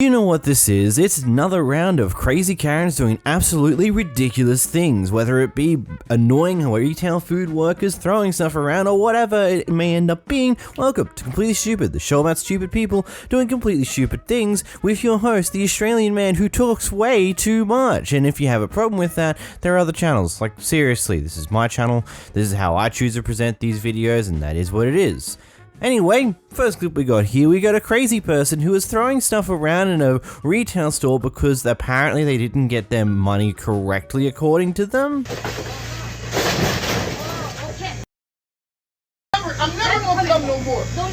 You know what this is? It's another round of crazy Karens doing absolutely ridiculous things, whether it be annoying retail food workers, throwing stuff around, or whatever it may end up being. Welcome to Completely Stupid, the show about stupid people doing completely stupid things, with your host, the Australian man who talks way too much. And if you have a problem with that, there are other channels. Like, seriously, this is my channel, this is how I choose to present these videos, and that is what it is. Anyway, first clip we got here, we got a crazy person who was throwing stuff around in a retail store because apparently they didn't get their money correctly according to them. I'm never gonna come no more. No.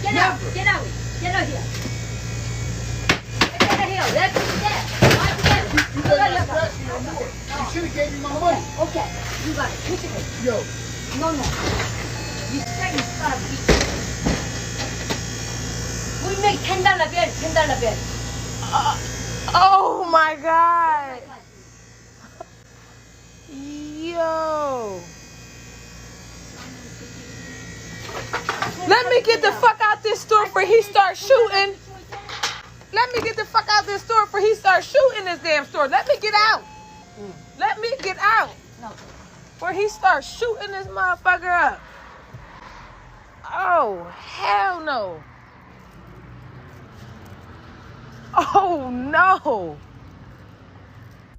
Get out here. Get out here. Let's do that. You better not scratch me no more. You should have gave me my money. Okay, you got it. Push it. Yo. No. You straight and start beating. We make $10 bill. Oh my god. Yo. Let me get the fuck out this store before he starts shooting. Let me get the fuck out this store before he starts shooting this damn store. Let me get out. Let me get out. Before he starts shooting this motherfucker up. Oh, hell no. Oh no.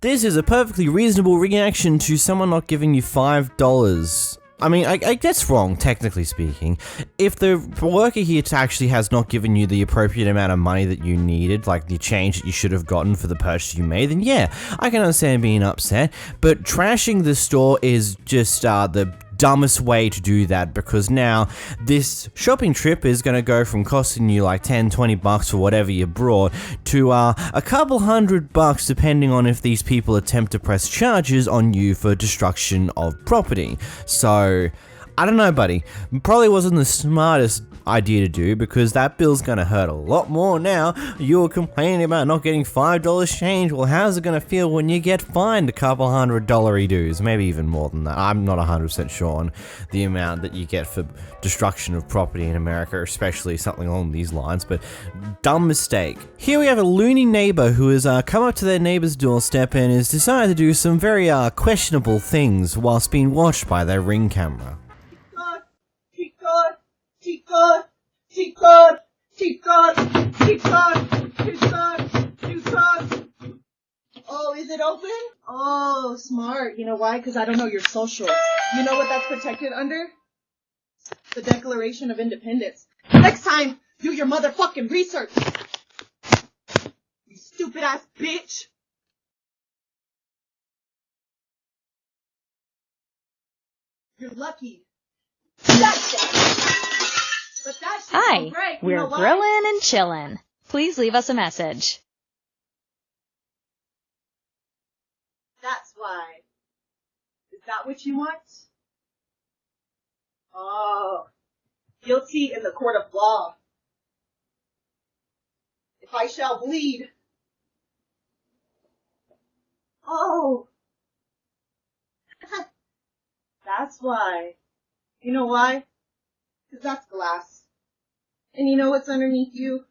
This is a perfectly reasonable reaction to someone not giving you $5. I mean, I guess wrong, technically speaking. If the worker here actually has not given you the appropriate amount of money that you needed, like the change that you should have gotten for the purchase you made, then yeah, I can understand being upset. But trashing the store is just the dumbest way to do that, because now this shopping trip is going to go from costing you like $10-20 for whatever you brought to a couple $100 depending on if these people attempt to press charges on you for destruction of property. So I don't know, buddy, probably wasn't the smartest idea to do, because that bill's gonna hurt a lot more now. You're complaining about not getting $5 change. Well, how's it gonna feel when you get fined a couple $100 dues? Maybe even more than that. I'm not 100% sure on the amount that you get for destruction of property in America, especially something along these lines, but dumb mistake. Here we have a loony neighbor who has come up to their neighbor's doorstep and has decided to do some very questionable things whilst being watched by their Ring camera. Cheat code. Oh, is it open? Oh, smart. You know why? Because I don't know your social. You know what that's protected under? The Declaration of Independence. Next time, do your motherfucking research. You stupid ass bitch. You're lucky. Hi, we're grillin' and chillin'. Please leave us a message. That's why. Is that what you want? Oh, guilty in the court of law. If I shall bleed. Oh. That's why. You know why? Because that's glass. And you know what's underneath you?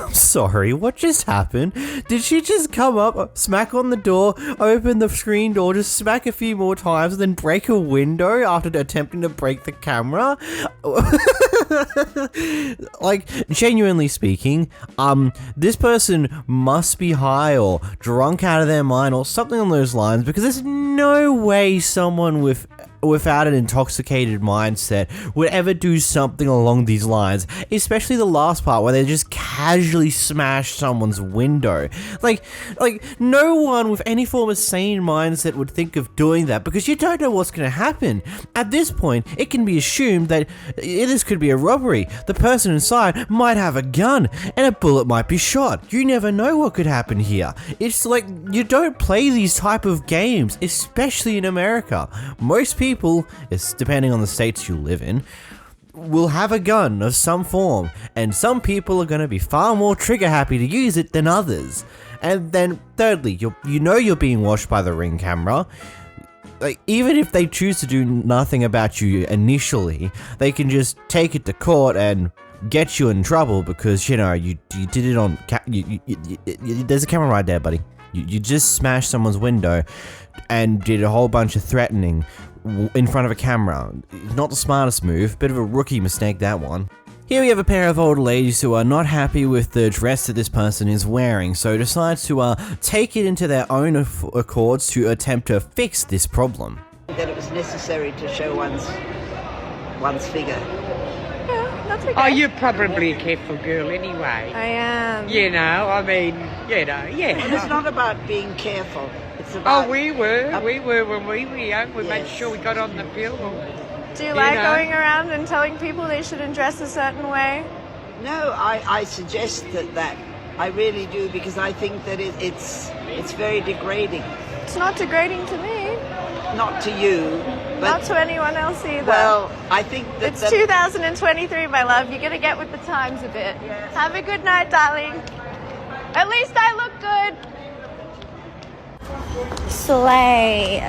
I'm sorry, what just happened? Did she just come up, smack on the door, open the screen door, just smack a few more times, and then break a window after attempting to break the camera? Like, genuinely speaking, this person must be high or drunk out of their mind or something on those lines, because there's no way someone without an intoxicated mindset would ever do something along these lines, especially the last part where they just casually smash someone's window. Like no one with any form of sane mindset would think of doing that, because you don't know what's going to happen. At this point, it can be assumed that this could be a robbery. The person inside might have a gun and a bullet might be shot. You never know what could happen here. It's like, you don't play these type of games, especially in America. Most people, depending on the states you live in, will have a gun of some form, and some people are going to be far more trigger happy to use it than others. And then thirdly, you know you're being watched by the Ring camera. like, even if they choose to do nothing about you initially, they can just take it to court and get you in trouble because, you know, you did it on there's a camera right there, buddy. You just smashed someone's window and did a whole bunch of threatening in front of a camera. Not the smartest move, bit of a rookie mistake, that one. Here we have a pair of old ladies who are not happy with the dress that this person is wearing, so decides to take it into their own accords to attempt to fix this problem. That it was necessary to show one's figure. Yeah, that's okay. Oh, you're probably a careful girl anyway. I am. You know, I mean, you know, yeah. And it's not about being careful. It's about... Oh, we were when we were young. We made sure we got on the field. Do you like going around and telling people they shouldn't dress a certain way? No, I suggest that I really do, because I think that it's very degrading. It's not degrading to me. Not to you, but... Not to anyone else either. Well, I think that... It's 2023, my love. You're going to get with the times a bit. Yes. Have a good night, darling. At least I look good. Slay.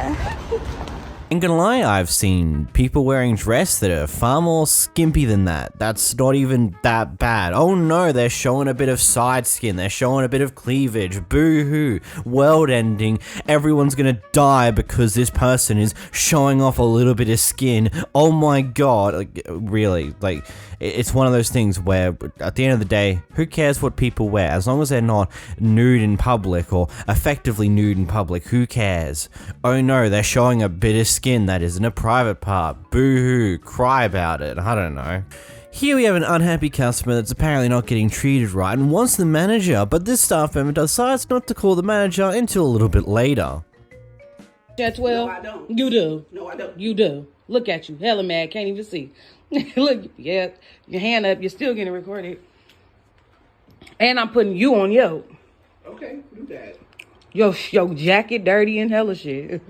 Ain't gonna lie, I've seen people wearing dress that are far more skimpy than that. That's not even that bad. Oh no, they're showing a bit of side skin, they're showing a bit of cleavage, boo-hoo, world ending, everyone's gonna die because this person is showing off a little bit of skin. Oh my god, like, really, like, it's one of those things where, at the end of the day, who cares what people wear? As long as they're not nude in public, or effectively nude in public, who cares? Oh no, they're showing a bit of skin that isn't a private part. Boo-hoo, cry about it, I don't know. Here we have an unhappy customer that's apparently not getting treated right and wants the manager, but this staff member decides not to call the manager until a little bit later. Chatwell? No, I don't. You do. No, I don't. You do. Look at you. Hella mad. Can't even see. Look, yeah, your hand up. You're still getting recorded. And I'm putting you on yo. Okay, do that. Yo jacket dirty and hella shit.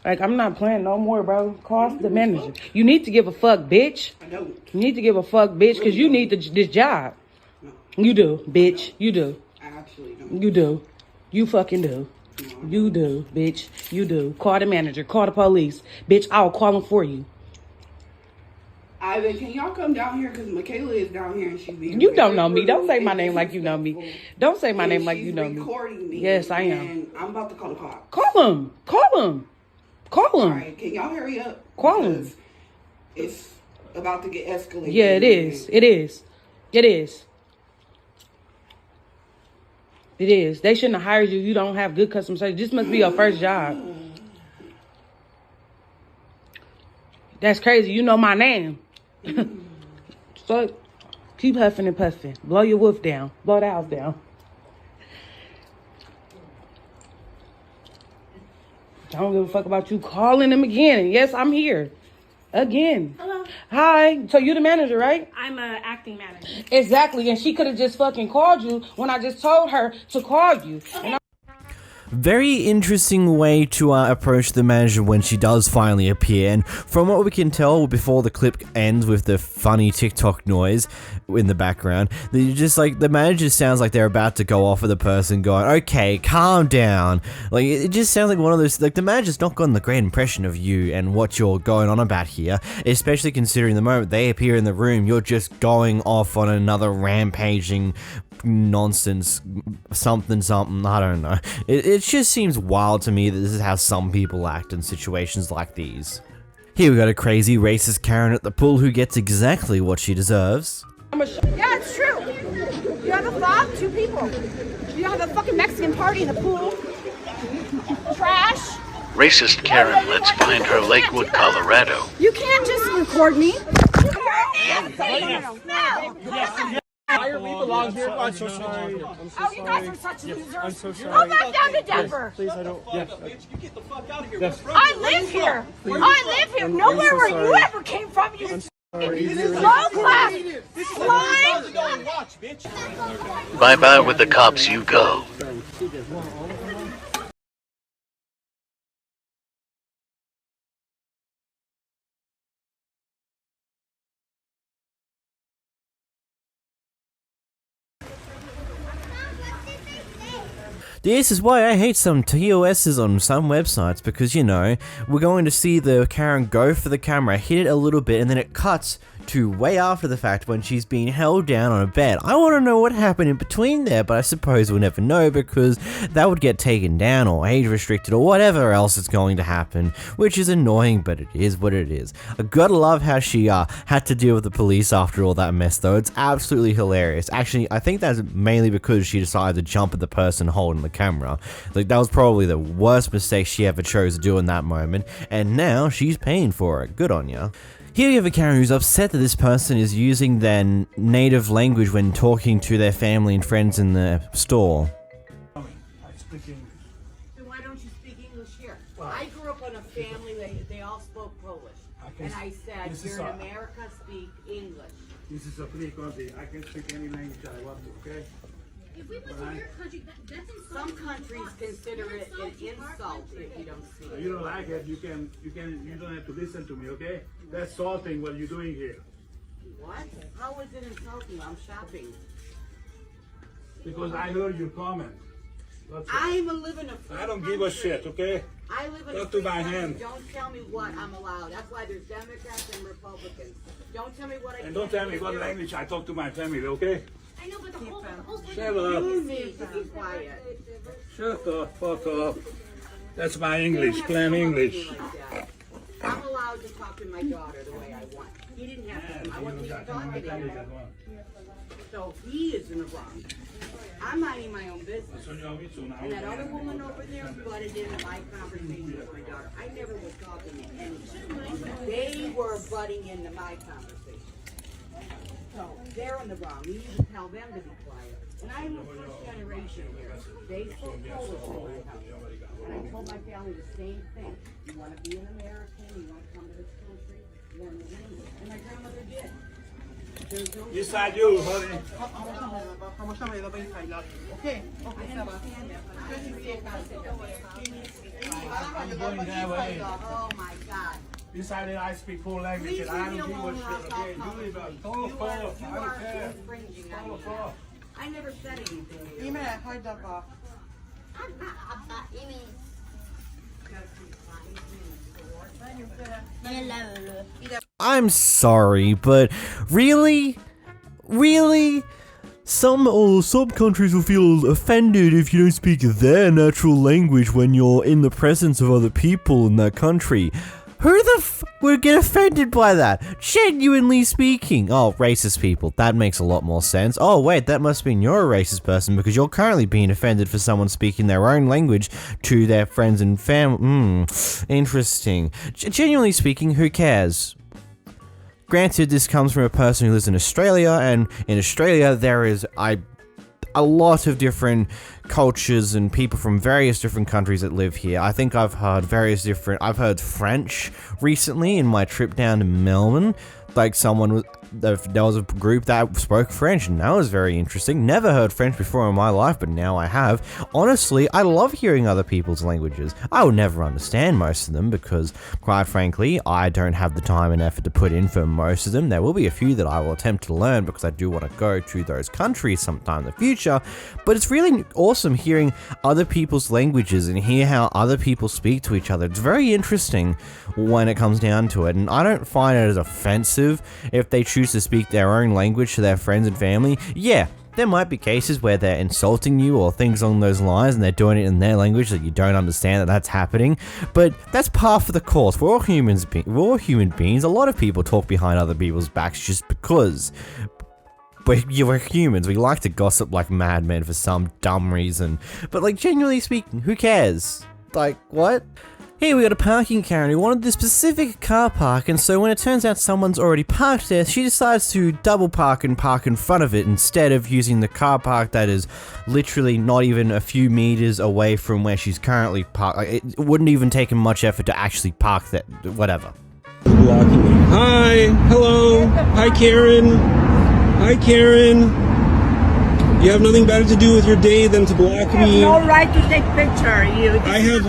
Like, I'm not playing no more, bro. Call the manager. You need to give a fuck, bitch. I don't. You need to give a fuck, bitch, because you need this job. No. You do, bitch. You do. I actually don't. You do. You fucking do. You do, bitch. You do. Call the manager. Call the police. Bitch, I'll call them for you. Ivan, can y'all come down here? Because Michaela is down here and she's being... You don't know me. Don't say my name like you know me. Don't say my name like you know me. She's recording me. Yes, I am. And I'm about to call the cops. Call him. Call him. Call him. All right, can y'all hurry up? Call him. Because it's about to get escalated. Yeah, it is. It is. It is. It is. They shouldn't have hired you. You don't have good customer service. This must be your first job. That's crazy. You know my name. So keep huffing and puffing. Blow your wolf down. Blow the house down. I don't give a fuck about you calling them again. And yes, I'm here. Again. Hello. Hi. So you're the manager, right? I'm an acting manager. Exactly. And she could have just fucking called you when I just told her to call you. Okay. Very interesting way to approach the manager when she does finally appear, and from what we can tell before the clip ends with the funny TikTok noise in the background, just like the manager sounds like they're about to go off at the person going, okay, calm down. Like, it just sounds like one of those, like, the manager's not gotten the great impression of you and what you're going on about here, especially considering the moment they appear in the room, you're just going off on another rampaging nonsense, something, I don't know. It just seems wild to me that this is how some people act in situations like these. Here we got a crazy racist Karen at the pool who gets exactly what she deserves. Yeah, it's true. You have a thought? 2 people. You have a fucking Mexican party in the pool. Trash. Racist Karen lets find her Lakewood, Colorado. You can't just record me. No. We belong here. I'm so sorry. Oh, you guys are such losers. I'm so sorry. Go back down to Denver. Please, I don't. Yeah. You get the fuck out of here. Yes. I live here. I live here. Nowhere where you ever came from. You low class. Slime. Bye-bye with the cops you go. This is why I hate some TOSs on some websites, because, you know, we're going to see the Karen go for the camera, hit it a little bit, and then it cuts to way after the fact when she's being held down on a bed. I want to know what happened in between there, but I suppose we'll never know because that would get taken down or age restricted or whatever else is going to happen, which is annoying, but it is what it is. I gotta love how she had to deal with the police after all that mess though. It's absolutely hilarious. Actually, I think that's mainly because she decided to jump at the person holding the camera. Like, that was probably the worst mistake she ever chose to do in that moment, and now she's paying for it. Good on ya. Here you have a Karen who's upset that this person is using their native language when talking to their family and friends in the store. I speak English. Then why don't you speak English here? Well, I grew up in a family that they all spoke Polish. And I said, you're in America, speak English. This is a free country. I can speak any language I want to, okay? If we went to your country, that's insulting. Some countries consider it an insult if you don't speak. You don't like it, you don't have to listen to me, okay? That's insulting what you're doing here. What? How is it insulting? I'm shopping. Because I heard your comment. I'm living a free country. I don't give a shit, okay? I live in a free country. Don't tell me what I'm allowed. That's why there's Democrats and Republicans. Don't tell me what I can. And don't tell me what language I talk to my family, okay? I know, but the whole shut up. You need to be quiet. Shut the fuck up. That's my English, plain English. I'm allowed to talk to my daughter the way I want. He didn't have to. I wasn't even talking to him. So he is in the wrong. I'm minding my own business. And that other woman over there butted into my conversation with my daughter. I never was talking to anyone. They were butting into my conversation. So they're in the wrong. We need to tell them to be quiet. And I'm the first generation here. They spoke Polish in my house. And I told my family the same thing. You want to be an American, you want to come to this country, learn the language. And my grandmother did. Inside you, honey. Okay. I'm going that way. Oh my God. Decided I speak four languages and I don't give a shit, okay? You leave us. Don't fall. I don't care. I never said anything. I'm sorry, but really? Really? Some countries will feel offended if you don't speak their natural language when you're in the presence of other people in that country. Who the would get offended by that? Genuinely speaking. Oh, racist people. That makes a lot more sense. Oh, wait, that must mean you're a racist person because you're currently being offended for someone speaking their own language to their friends and family. Interesting. Genuinely speaking, who cares? Granted, this comes from a person who lives in Australia, and in Australia there is a lot of different cultures and people from various different countries that live here. I think I've heard I've heard French recently in my trip down to Melbourne. Like there was a group that spoke French, and that was very interesting. Never heard French before in my life, but now I have. Honestly, I love hearing other people's languages. I will never understand most of them because, quite frankly, I don't have the time and effort to put in for most of them. There will be a few that I will attempt to learn because I do want to go to those countries sometime in the future, but it's really awesome hearing other people's languages and hear how other people speak to each other. It's very interesting when it comes down to it, and I don't find it as offensive if they choose to speak their own language to their friends and family. Yeah, there might be cases where they're insulting you or things along those lines and they're doing it in their language that you don't understand that's happening, but that's par for the course. We're all human beings. A lot of people talk behind other people's backs just because. But we're humans, we like to gossip like madmen for some dumb reason. But like, genuinely speaking, who cares? Like, what? Here we got a parking Karen who wanted this specific car park, and so when it turns out someone's already parked there, she decides to double park and park in front of it instead of using the car park that is literally not even a few meters away from where she's currently parked. Like, it wouldn't even take much effort to actually park that, whatever. Hi, hello, hi Karen, hi Karen. You have nothing better to do with your day than to block me. You have no right to take picture. I have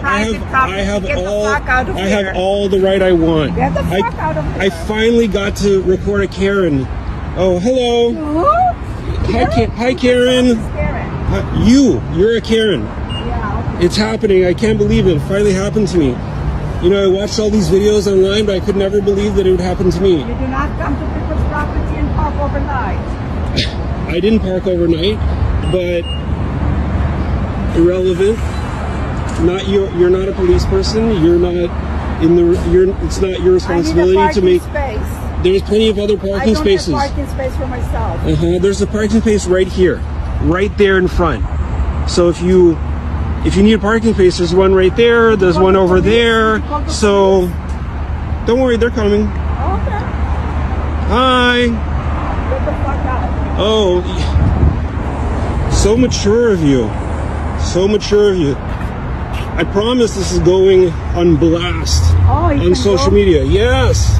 all the right I want. Get the fuck out of here. I finally got to record a Karen. Oh, hello. Hi Karen. You're a Karen. Yeah. It's happening. I can't believe it. It finally happened to me. You know, I watched all these videos online, but I could never believe that it would happen to me. You do not come to people's property and park overnight. I didn't park overnight, but irrelevant. You're not a police person. You're not in the. It's not your responsibility to make. Space. There's plenty of other parking spaces. I don't have parking space for myself. There's a parking space right here, right there in front. So if you need a parking space, there's one right there. There's one over there. So don't worry, they're coming. Okay. Hi. Get the fuck out. Oh, so mature of you. So mature of you. I promise this is going on blast on social media. Yes.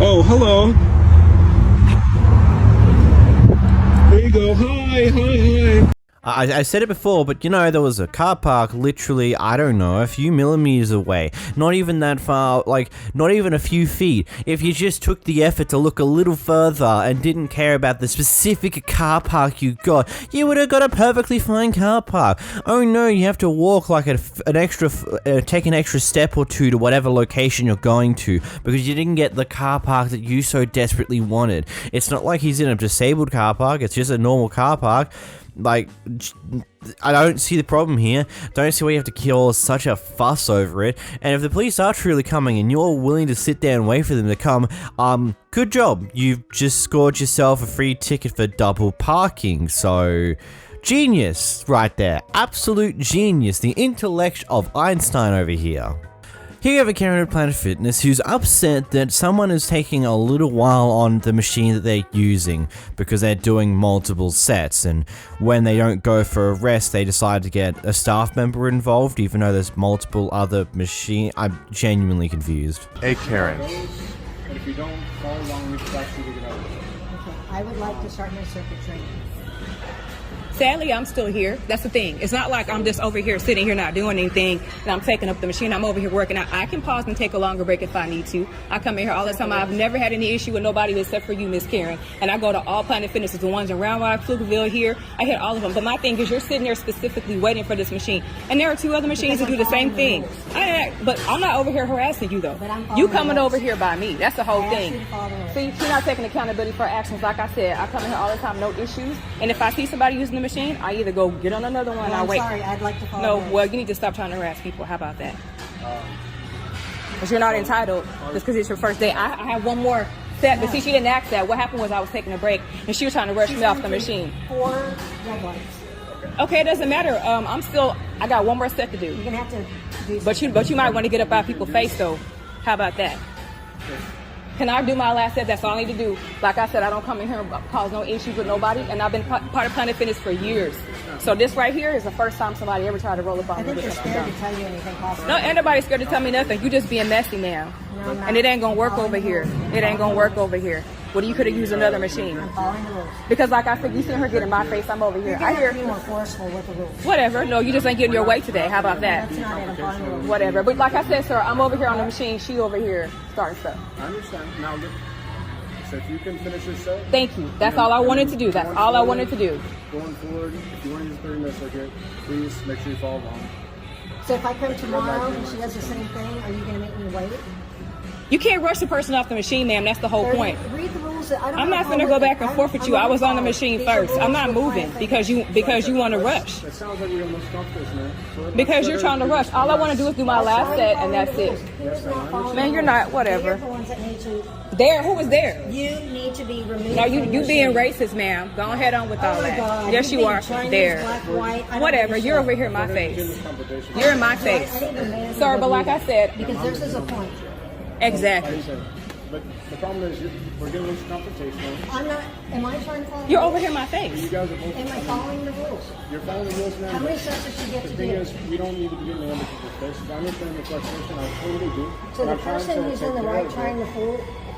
Oh, hello. There you go. Hi. I said it before, but you know, there was a car park literally, I don't know, a few millimeters away. Not even that far, like, not even a few feet. If you just took the effort to look a little further and didn't care about the specific car park you got, you would have got a perfectly fine car park. Oh no, you have to walk like take an extra step or two to whatever location you're going to, because you didn't get the car park that you so desperately wanted. It's not like he's in a disabled car park, it's just a normal car park. Like, I don't see the problem here. Don't see why you have to kill such a fuss over it. And if the police are truly coming and you're willing to sit there and wait for them to come, good job. You've just scored yourself a free ticket for double parking. So, genius right there. Absolute genius. The intellect of Einstein over here. Here you have a Karen at Planet Fitness who's upset that someone is taking a little while on the machine that they're using because they're doing multiple sets, and when they don't go for a rest they decide to get a staff member involved even though there's multiple other machines. I'm genuinely confused. Hey Karen. If you don't follow along, we should actually get out. Okay, I would like to start my circuit training. Sadly, I'm still here. That's the thing. It's not like I'm just over here sitting here not doing anything and I'm taking up the machine. I'm over here working out. I can pause and take a longer break if I need to. I come in here all the time. I've never had any issue with nobody except for you, Miss Karen. And I go to all Planet Fitnesses, the ones in Round Rock, Pflugerville here. I hit all of them. But my thing is you're sitting there specifically waiting for this machine. And there are two other machines that do the same thing. But I'm not over here harassing you, though. You coming over here by me. That's the whole thing. See, she's not taking accountability for her actions. Like I said, I come in here all the time, no issues. And if I see somebody using the machine, I either go get on another one. I'm wait. Sorry, I'd like to follow. No, well, you need to stop trying to harass people. How about that? Because you're not entitled just because it's your first day. I have one more set, but see, she didn't ask that. What happened was I was taking a break and she was trying to rush me off the machine. 4 red lights. Okay, it doesn't matter. I got one more set to do. You're gonna have to do. But you might want to get up out people's face though. How about that? Can I do my last set? That's all I need to do. Like I said, I don't come in here and cause no issues with nobody, and I've been part of Planet Fitness for years. So this right here is the first time somebody ever tried to roll up on me. I think you're scared to tell you anything possible. No, ain't nobody scared to tell me nothing. You just being messy now. No, and it ain't gonna work over here. It ain't gonna work over here. Well, you could have used another machine. I'm following the rules. Because like I said, you seen her get in my face, I'm over here. You're gonna have to be more forceful with the rules. Whatever. No, you just ain't getting your way today. How about that? That's not it. I'm following the rules. Whatever. But like I said, sir, I'm over here on the machine. She over here starting stuff. I understand. Now, look. So if you can finish your set. Thank you. That's all I wanted to do. That's all I wanted to do. Going forward, if you want to use the 30-minute circuit, please make sure you follow along. So if I come tomorrow and she does the same thing, are you gonna make me wait? You can't rush the person off the machine, ma'am. That's the whole point. Read the rules. I'm not going to go back and forth with you. I was on the machine first. I'm not moving because you want to rush. It sounds like we're in most comfortable, man. Because you're trying to rush. All I want to do is do my last set, and that's it. Man, you're not. Whatever. There? Who was there? You need to be removed. No, you being racist, ma'am. Go ahead on with all that. God. Yes, you are. There. Whatever. You're over here in my face. You're in my face. Sorry, but like I said. Because this is a point. Exactly. But the problem is, we're getting this confrontational. I'm not. Am I trying to follow? You're over here in my face. You guys are both. Am I following the rules? You're following the rules now. How many sets does she get to do? The thing is, we don't need to be getting the other people's faces. I understand the frustration. I totally do. So the person who's in the right trying to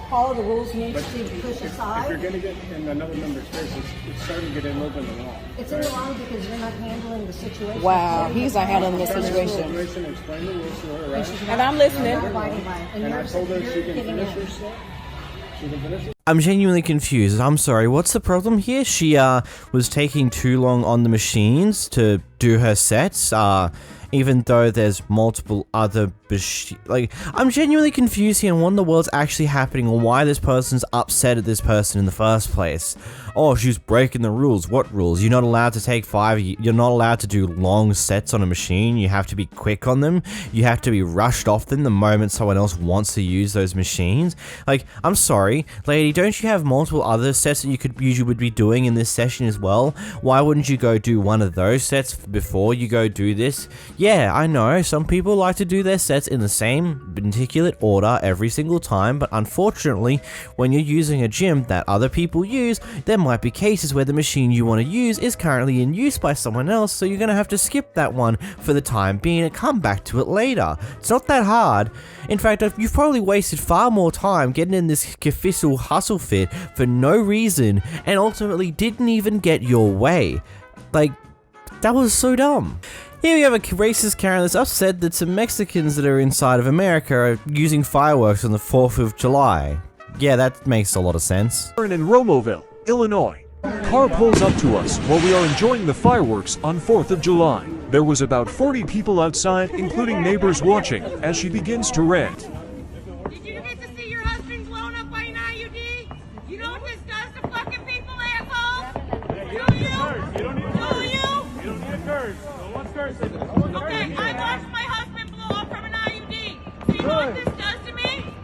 follow the rules needs to push aside. If you're going to get in another member's face, it's starting to get in a little bit in the wrong. It's in the wrong because you're not handling the situation. Wow, he's not handling the situation. Explain the rules to her, right? And I'm listening. And I told her she can finish her set. She can finish it. I'm genuinely confused. I'm sorry, what's the problem here? She was taking too long on the machines to do her sets, even though there's multiple other like, I'm genuinely confused here on what in the world's actually happening or why this person's upset at this person in the first place. Oh, she's breaking the rules. What rules? You're not allowed to take you're not allowed to do long sets on a machine. You have to be quick on them. You have to be rushed off them the moment someone else wants to use those machines. Like, I'm sorry, lady, don't you have multiple other sets that you would be doing in this session as well? Why wouldn't you go do one of those sets before you go do this? Yeah, I know, some people like to do their sets in the same particular order every single time, but unfortunately, when you're using a gym that other people use, there might be cases where the machine you want to use is currently in use by someone else, so you're going to have to skip that one for the time being and come back to it later. It's not that hard. In fact, you've probably wasted far more time getting in this official hustle fit for no reason and ultimately didn't even get your way. Like, that was so dumb. Here we have a racist Karen that's upset that some Mexicans that are inside of America are using fireworks on the 4th of July. Yeah, that makes a lot of sense. In Romoville, Illinois. Car pulls up to us while we are enjoying the fireworks on 4th of July. There was about 40 people outside, including neighbors watching, as she begins to rant. Did you get to see your husband blown up by an IUD? You know what this does to fucking people, asshole? Do you? You don't need a curse. Do you? You don't need a curse. No one's cursing. Okay, I watched my husband blow up from an IUD. So you know what this does to me?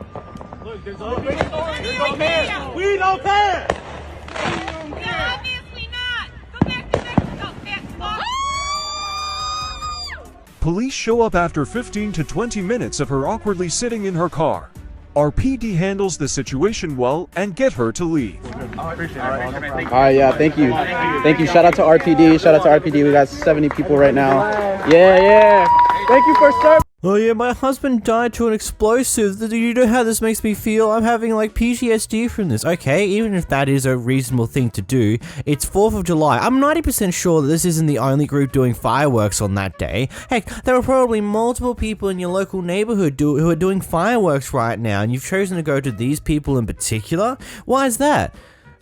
Look, there's other people. We don't care. We don't care. Yeah, obviously not. Go back to Mexico, fat fuck. Police show up after 15 to 20 minutes of her awkwardly sitting in her car. Our PD handles the situation well and get her to leave. Alright, yeah, thank you. Thank you. Shout out to RPD. Shout out to RPD. We got 70 people right now. Yeah. Thank you for serving. Oh yeah, my husband died to an explosive. You know how this makes me feel? I'm having like PTSD from this. Okay, even if that is a reasonable thing to do, it's 4th of July. I'm 90% sure that this isn't the only group doing fireworks on that day. Heck, there are probably multiple people in your local neighborhood who are doing fireworks right now, and you've chosen to go to these people in particular? Why is that?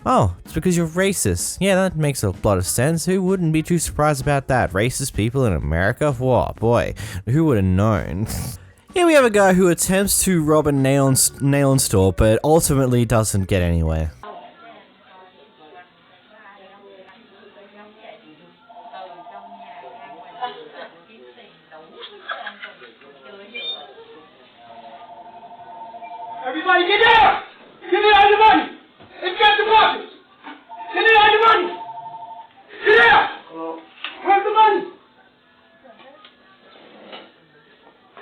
Oh, it's because you're racist. Yeah, that makes a lot of sense. Who wouldn't be too surprised about that? Racist people in America? Whoa, boy, who would have known? Here we have a guy who attempts to rob a nail store, but ultimately doesn't get anywhere. Everybody get down! Give me all your money! It's got the buckets! Give me all your money! Get out! Where's the money?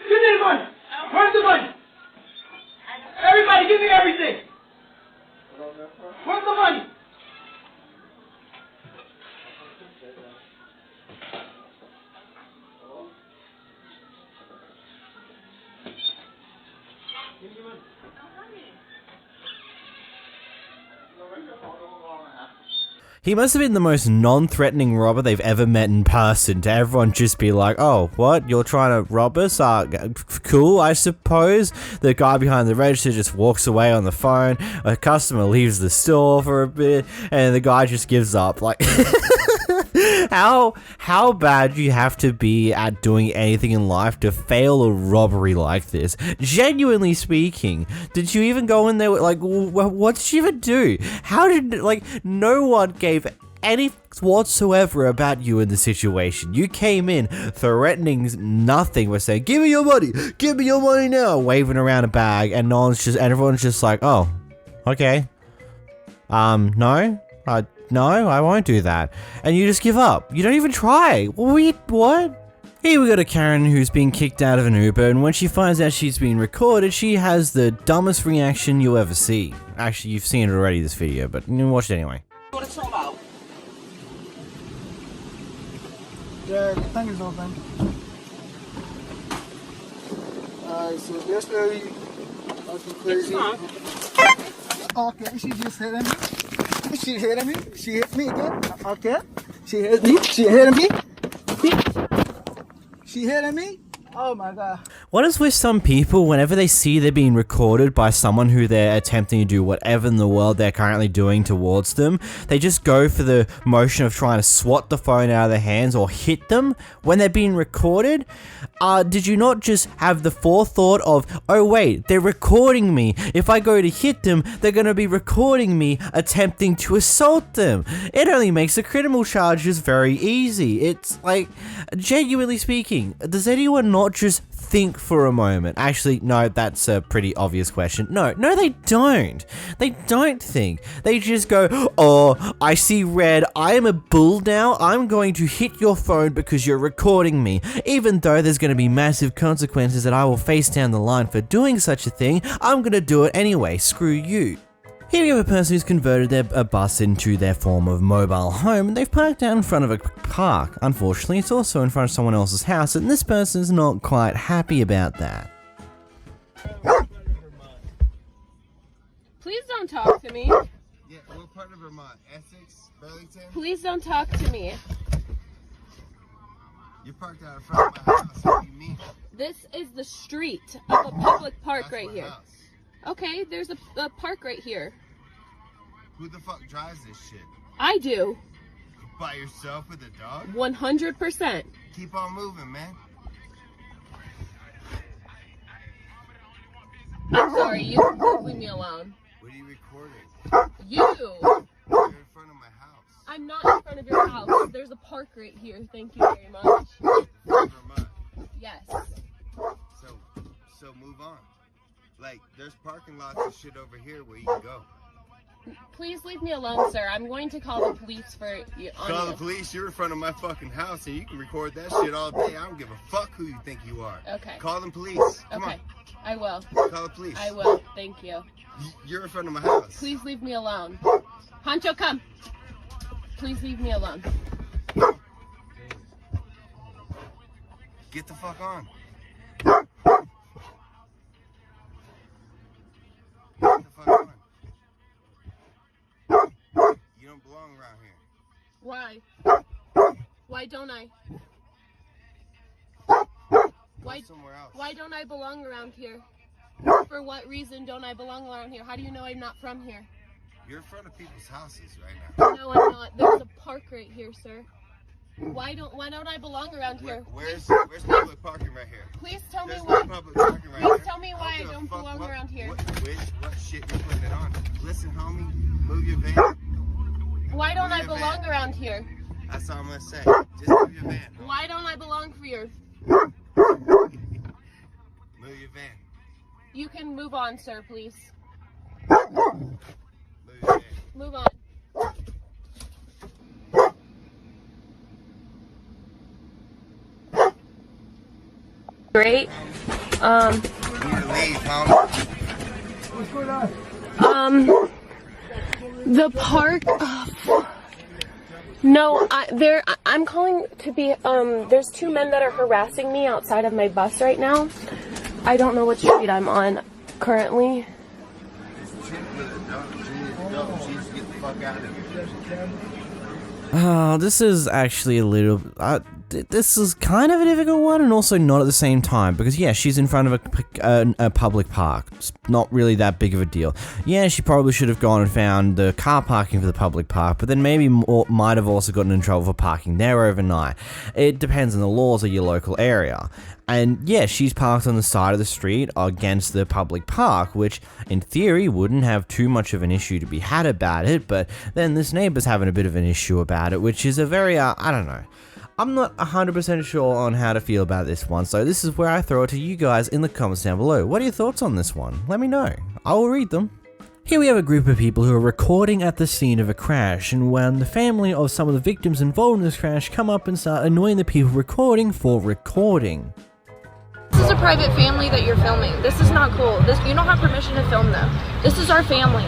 Give me the money! Where's the money? Everybody give me everything! Where's the money? He must have been the most non-threatening robber they've ever met in person, to everyone just be like, oh, what? You're trying to rob us? Cool, I suppose. The guy behind the register just walks away on the phone, a customer leaves the store for a bit, and the guy just gives up. Like, how bad do you have to be at doing anything in life to fail a robbery like this? Genuinely speaking, did you even go in there with, like, what did you even do? How did, like, no one gave any whatsoever about you in the situation. You came in threatening nothing, but saying, give me your money now, waving around a bag, and everyone's just like, oh, okay, no, I won't do that. And you just give up. You don't even try. Wait, what? Here we got a Karen who's been kicked out of an Uber, and when she finds out she's been recorded, she has the dumbest reaction you'll ever see. Actually, you've seen it already, this video, but watch it anyway. Want to talk about? Yeah, the thing is open. Alright, so that's very fucking crazy. Okay, she just hit me. She hit me. She hit me again. Okay. She hit me. She hit me. She hit me. Oh my god. What is with some people, whenever they see they're being recorded by someone who they're attempting to do whatever in the world they're currently doing towards them, they just go for the motion of trying to swat the phone out of their hands or hit them when they're being recorded? Did you not just have the forethought of, oh wait, they're recording me. If I go to hit them, they're going to be recording me attempting to assault them. It only makes the criminal charges very easy. It's like, genuinely speaking, does anyone not just think for a moment? Actually, no, that's a pretty obvious question. No, they don't. They don't think. They just go, oh, I see red. I am a bull now. I'm going to hit your phone because you're recording me. Even though there's going to be massive consequences that I will face down the line for doing such a thing, I'm going to do it anyway. Screw you. Here we have a person who's converted a bus into their form of mobile home, and they've parked out in front of a park. Unfortunately, it's also in front of someone else's house, and this person is not quite happy about that. Please don't talk to me. Yeah, what part of Vermont? Essex? Burlington? Please don't talk to me. You parked out in front of my house. What do you mean? This is the street of a public park. That's right my here. house. Okay, there's a park right here. Who the fuck drives this shit? I do. By yourself with a dog? 100%. Keep on moving, man. I'm sorry, you can leave me alone. What are you recording? You! You're in front of my house. I'm not in front of your house. There's a park right here. Thank you very much. Vermont. Yes. So move on. Like, there's parking lots and shit over here where you can go. Please leave me alone, sir. I'm going to call the police for you. Call the police? You're in front of my fucking house and you can record that shit all day. I don't give a fuck who you think you are. Okay. Call them police. Come on. I will. Call the police. I will. Thank you. You're in front of my house. Please leave me alone. Pancho, come. Please leave me alone. Get the fuck on. Get the fuck on. You don't belong around here. Why? Why don't I? Somewhere else. Why don't I belong around here? For what reason don't I belong around here? How do you know I'm not from here? You're in front of people's houses right now. No, I'm not. There's a park right here, sir. Why don't I belong around here? Where's public parking right here? Please tell me There's why. no public parking right Please here. tell me why I don't belong around here. What shit you're putting it on? Listen, homie, move your van. Why don't I belong around here? That's all I'm gonna say. Just move your van. Why don't I belong here? Move your van. You can move on, sir, please. Move your van. Move on. Great. You need to leave, homie. What's going on? The park. No, I'm calling to be. There's two men that are harassing me outside of my bus right now. I don't know what street I'm on currently. This is actually a little... this is kind of a difficult one and also not at the same time, because yeah, she's in front of a public park. It's not really that big of a deal. Yeah, she probably should have gone and found the car parking for the public park, but then maybe might have also gotten in trouble for parking there overnight. It depends on the laws of your local area. And yeah, she's parked on the side of the street against the public park, which in theory wouldn't have too much of an issue to be had about it, but then this neighbor's having a bit of an issue about it, which is a very, I don't know. I'm not 100% sure on how to feel about this one, so this is where I throw it to you guys in the comments down below. What are your thoughts on this one? Let me know. I will read them. Here we have a group of people who are recording at the scene of a crash, and when the family of some of the victims involved in this crash come up and start annoying the people recording for recording. This is a private family that you're filming. This is not cool. You don't have permission to film them. This is our family.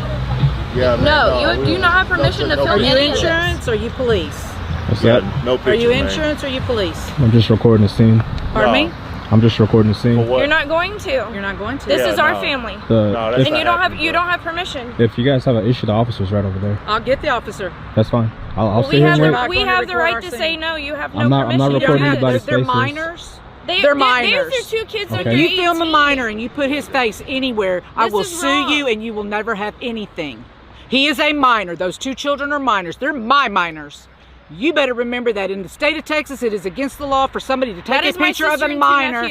Yeah, no, you do not have permission to film Are you any insurance or are you police? What's that? No picture, Are you man. insurance or are you police? I'm just recording the scene. Pardon me? I'm just recording the scene. You're not going to. You're not going to. This is our family. And you don't have permission. If you guys have an issue, the officer's right over there. I'll get the officer. That's fine. I'll sit here and wait. We have the right to say no. You have no I'm not permission. recording anybody's They're faces. minors. They're minors. These are 2 kids If under you 18. film a minor and you put his face anywhere, I This will is sue wrong. you and you will never have anything. He is a minor. Those 2 children are minors. They're my minors. You better remember that in the state of Texas, it is against the law for somebody to take a picture of a minor.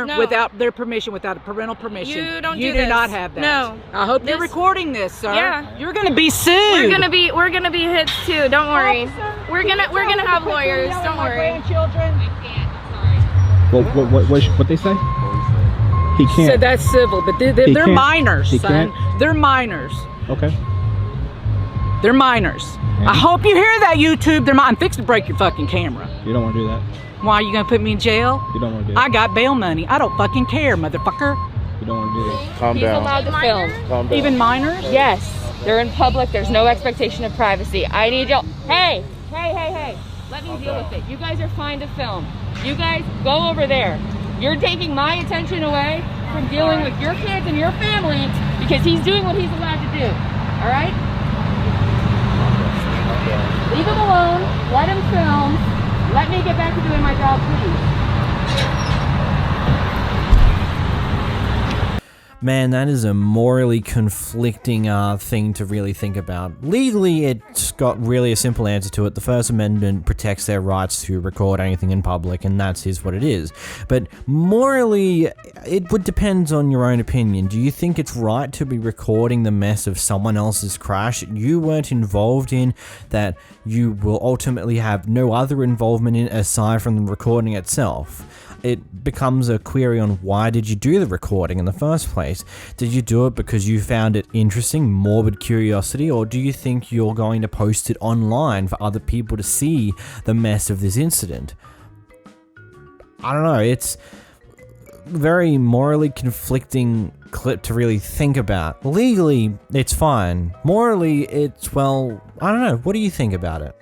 No. Without their permission, without a parental permission. You don't You do do this. not have that. No. I hope you're This- recording this, sir. Yeah. You're gonna be sued. We're gonna be hit too. Don't worry. We're gonna have lawyers. Don't worry. What they say? He can't. So that's civil, but He they're can't. minors, He son. can't. They're minors. Okay. They're minors. I hope you hear that, YouTube. I'm fixing to break your fucking camera. You don't want to do that. Why, you gonna put me in jail? You don't want to do that. I got bail money. I don't fucking care, motherfucker. You don't want to do that. Calm He's allowed to film. Calm down. Even minors? Yes. They're in public. There's no expectation of privacy. I need y'all. Hey. Let me deal with it. You guys are fine to film. You guys go over there. You're taking my attention away from dealing with your kids and your family because he's doing what he's allowed to do. All right? Leave him alone. Let him film. Let me get back to doing my job, please. Man, that is a morally conflicting thing to really think about. Legally, it's got really a simple answer to it. The First Amendment protects their rights to record anything in public, and that is what it is. But morally, it would depend on your own opinion. Do you think it's right to be recording the mess of someone else's crash you weren't involved in, that you will ultimately have no other involvement in aside from the recording itself? It becomes a query on why did you do the recording in the first place? Did you do it because you found it interesting, morbid curiosity, or do you think you're going to post it online for other people to see the mess of this incident? I don't know, it's very morally conflicting clip to really think about. Legally, it's fine. Morally, it's, well, I don't know. What do you think about it?